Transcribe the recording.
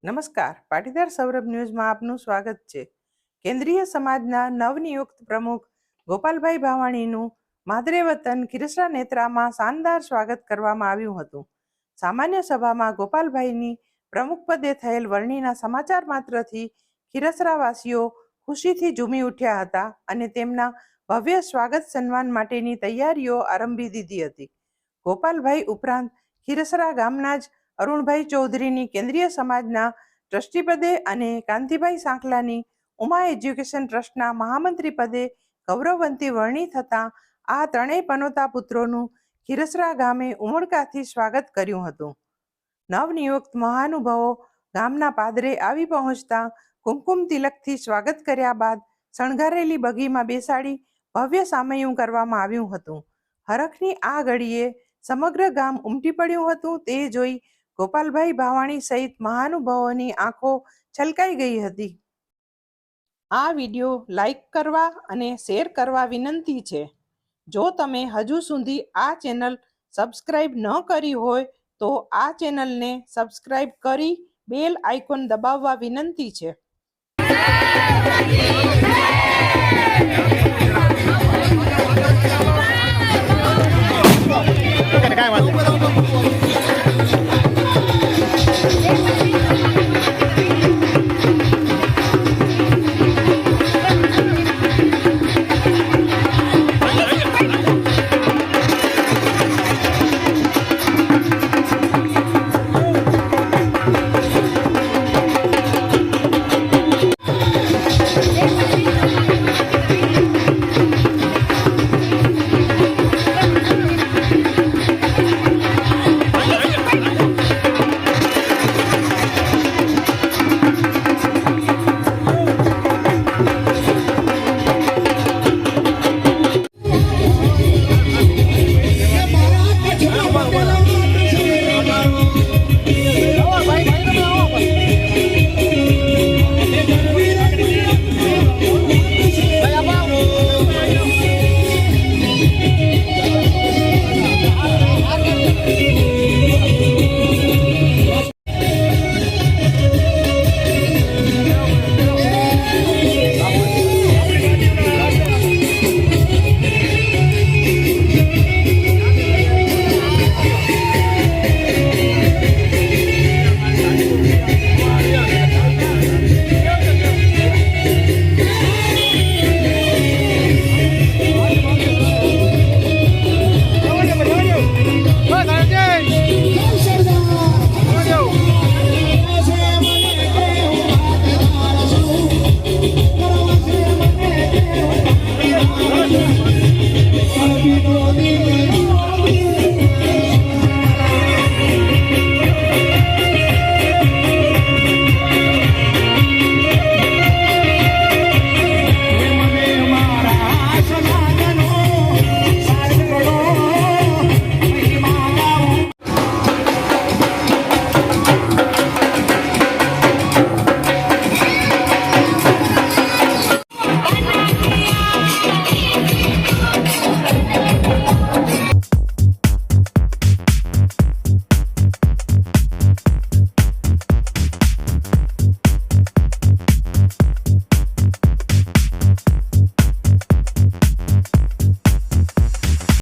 નમસ્કાર, પાટીદાર સૌરભ ન્યૂઝમાં આપનું સ્વાગત છે. કેન્દ્રીય સમાજના નવનિયુક્ત પ્રમુખ ગોપાલભાઈ ભાવાણીનું માદરે વતન ખીરસરા નેત્રામાં શાનદાર સ્વાગત કરવામાં આવ્યું હતું. સામાન્ય સભામાં ગોપાલભાઈની પ્રમુખપદે થયેલ વરણીના સમાચાર માત્રથી ખીરસરાવાસીઓ ખુશીથી ઝૂમી ઉઠ્યા હતા અને તેમના ભવ્ય સ્વાગત સન્માન માટેની તૈયારીઓ આરંભી દીધી હતી. ગોપાલભાઈ ઉપરાંત ખીરસરા ગામના જ અરુણભાઈ ચૌધરીની કેન્દ્રીય સમાજના ટ્રસ્ટીપદે અને કાંતિભાઈ સાંખલાની ઉમા એજ્યુકેશન ટ્રસ્ટના મહામંત્રી પદે ગૌરવવંતી વરણી થતાં આ ત્રણેય પનોતા પુત્રોનું ખીરસરા ગામે ઉમળકાથી સ્વાગત કર્યું હતું. નવનિયુક્ત મહાનુભાવો ગામના પાદરે આવી પહોંચતા કુમકુમ તિલકથી સ્વાગત કર્યા બાદ શણગારેલી બગીમાં બેસાડી ભવ્ય સામૈયું કરવામાં આવ્યું હતું. હરખની આ ઘડીએ સમગ્ર ગામ ઉમટી પડ્યું હતું. તે જોઈ ગોપાલભાઈ ભાવાણી સહિત મહાનુભાવોની આંખો છલકાઈ ગઈ હતી. આ વિડીયો લાઈક કરવા અને શેર કરવા વિનંતી છે. જો તમે હજુ સુધી આ ચેનલ સબસ્ક્રાઇબ ન કરી હોય તો આ ચેનલને સબસ્ક્રાઇબ કરી બેલ આઇકોન દબાવવા વિનંતી છે.